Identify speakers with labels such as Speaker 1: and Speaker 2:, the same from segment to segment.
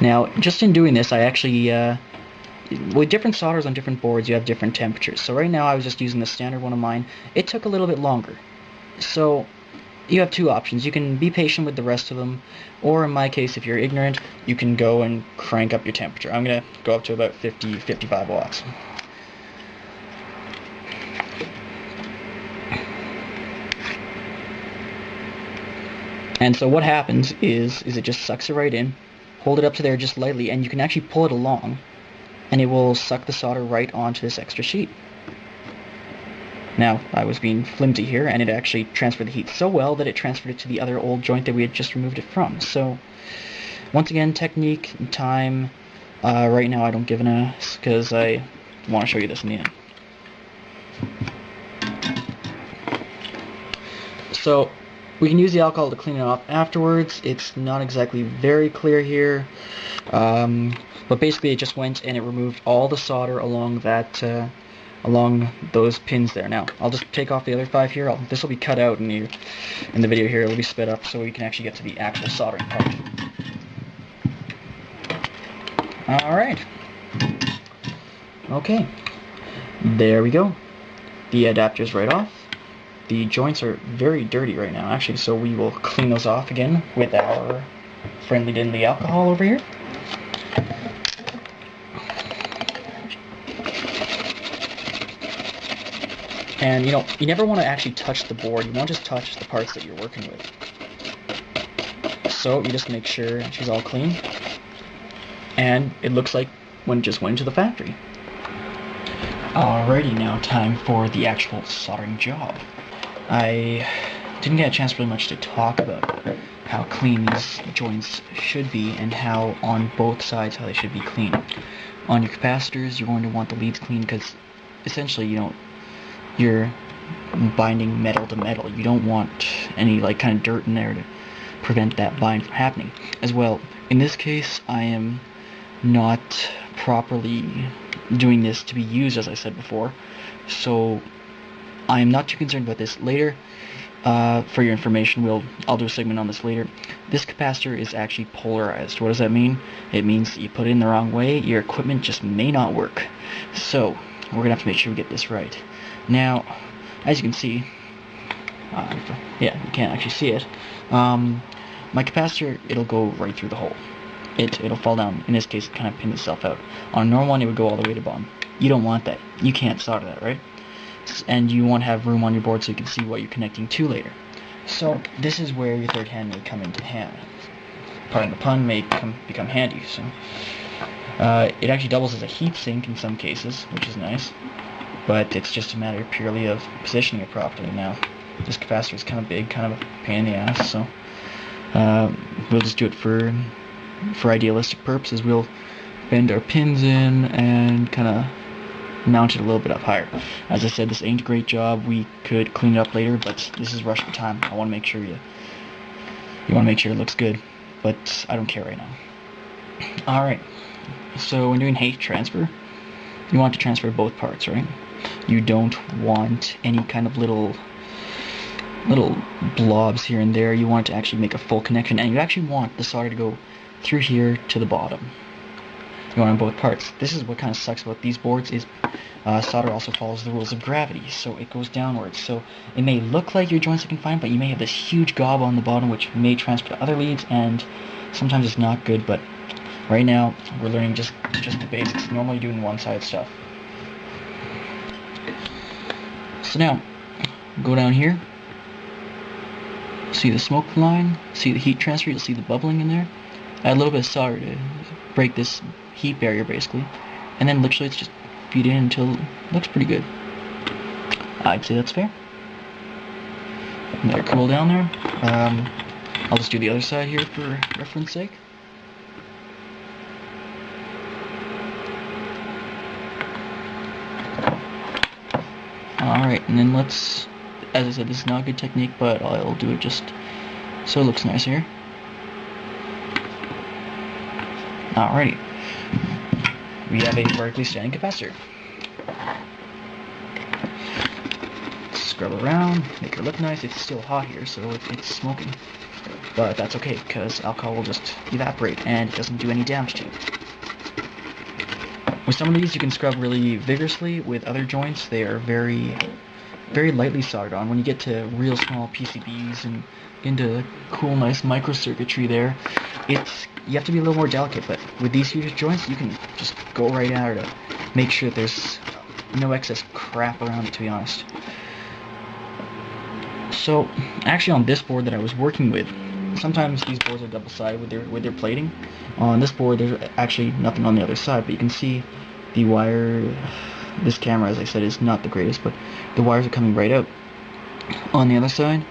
Speaker 1: Now, just in doing this, I actually, with different solders on different boards, you have different temperatures. So right now I was just using the standard one of mine. It took a little bit longer. So you have two options. You can be patient with the rest of them, or in my case, if you're ignorant, you can go and crank up your temperature. I'm going to go up to about 50, 55 watts. And so what happens is it just sucks it right in, hold it up to there just lightly, and you can actually pull it along, and it will suck the solder right onto this extra sheet. Now, I was being flimsy here, and it actually transferred the heat so well that it transferred it to the other old joint that we had just removed it from. So, once again, technique, time, right now I don't give an ass, because I want to show you this in the end. So, we can use the alcohol to clean it off afterwards. It's not exactly very clear here, but basically it just went and it removed all the solder along that, along those pins there. Now, I'll just take off the other 5 here. This will be cut out in the video here. It'll be sped up so we can actually get to the actual soldering part. Alright. Okay. There we go. The adapter's right off. The joints are very dirty right now, actually, so we will clean those off again with our friendly diddly alcohol over here. And, you know, you never want to actually touch the board. You want to just touch the parts that you're working with. So you just make sure she's all clean. And it looks like one just went into the factory. Alrighty, now time for the actual soldering job. I didn't get a chance really much to talk about how clean these joints should be and how on both sides how they should be clean. On your capacitors, you're going to want the leads clean because essentially, you know, you're binding metal to metal. You don't want any like kind of dirt in there to prevent that bind from happening. As well, in this case, I am not properly doing this to be used, as I said before, so I am not too concerned about this. Later, for your information, I'll do a segment on this later. This capacitor is actually polarized. What does that mean? It means that you put it in the wrong way, your equipment just may not work. So, we're going to have to make sure we get this right. Now, as you can see, yeah, you can't actually see it. My capacitor, it'll go right through the hole. It'll fall down. In this case, it kind of pinned itself out. On a normal one, it would go all the way to bottom. You don't want that. You can't solder that, right? And you want to have room on your board so you can see what you're connecting to later. So this is where your third hand may come into hand. Pardon the pun, may become handy. So it actually doubles as a heat sink in some cases, which is nice. But it's just a matter purely of positioning it properly. Now, this capacitor is kind of big, kind of a pain in the ass, so we'll just do it for idealistic purposes. We'll bend our pins in and kind of mount it a little bit up higher. As I said, this ain't a great job. We could clean it up later, but this is rush for time. I want to make sure you want to make sure it looks good, but I don't care right now. Alright, so when doing heat transfer, you want to transfer both parts, right? You don't want any kind of little blobs here and there. You want to actually make a full connection, and you actually want the solder to go through here to the bottom. You want on both parts. This is what kind of sucks about these boards is solder also follows the rules of gravity, so it goes downwards. So it may look like your joints are confined, but you may have this huge gob on the bottom which may transfer to other leads, and sometimes it's not good, but right now we're learning just the basics. Normally doing one side stuff. So now, go down here. See the smoke line? See the heat transfer? You'll see the bubbling in there. Add a little bit of solder to break this heat barrier, basically, and then literally it's just feed in until it looks pretty good. I'd say that's fair. Let it cool down there. I'll just do the other side here for reference sake. Alright, and then let's, as I said, this is not a good technique, but I'll do it just so it looks nice here. Alrighty. We have a vertically standing capacitor. Scrub around, make her look nice. It's still hot here, so it's smoking. but that's okay, because alcohol will just evaporate and it doesn't do any damage to it. With some of these, you can scrub really vigorously. With other joints, they are very, very lightly soldered on. When you get to real small PCBs and into cool, nice microcircuitry there, you have to be a little more delicate. But with these huge joints, you can just go right at it to make sure that there's no excess crap around it, to be honest. So, actually on this board that I was working with, sometimes these boards are double-sided with their plating. On this board, there's actually nothing on the other side, but you can see the wire. This camera, as I said, is not the greatest, but the wires are coming right out. On the other side,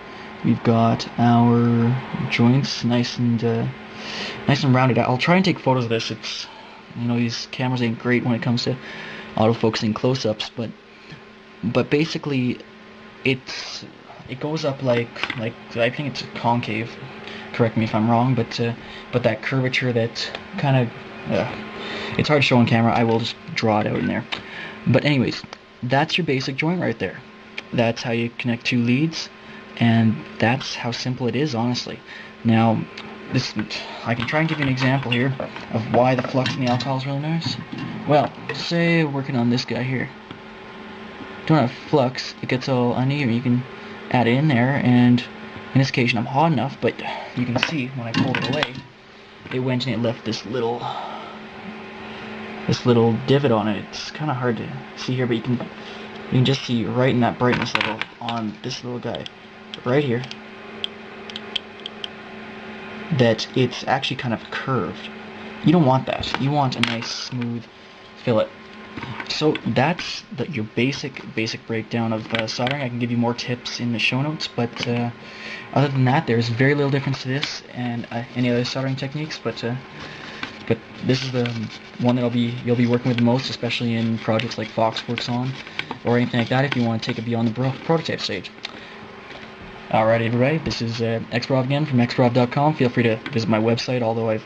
Speaker 1: we've got our joints nice and rounded out. I'll try and take photos of this. It's, these cameras ain't great when it comes to autofocusing close-ups, but basically it goes up like I think it's concave. Correct me if I'm wrong, but that curvature that kind of it's hard to show on camera. I will just draw it out in there. But anyways, that's your basic joint right there. That's how you connect two leads, and that's how simple it is, honestly. Now, I can try and give you an example here of why the flux in the alcohol is really nice. Well, say working on this guy here. Don't have flux, it gets all uneven. You can add it in there, and in this occasion I'm hot enough, but you can see when I pulled it away, it went and it left this little divot on it. It's kind of hard to see here, but you can just see right in that brightness level on this little guy right here that it's actually kind of curved. You don't want that. You want a nice smooth fillet. So that's your basic breakdown of soldering. I can give you more tips in the show notes, but other than that, there's very little difference to this and any other soldering techniques. But this is the one that you'll be working with the most, especially in projects like Fox works on, or anything like that, if you want to take it beyond the prototype stage. Alright, everybody, this is Xprov again from xprov.com. Feel free to visit my website, although I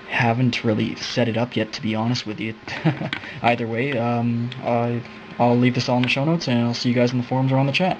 Speaker 1: haven't really set it up yet, to be honest with you. Either way, I'll leave this all in the show notes, and I'll see you guys in the forums or on the chat.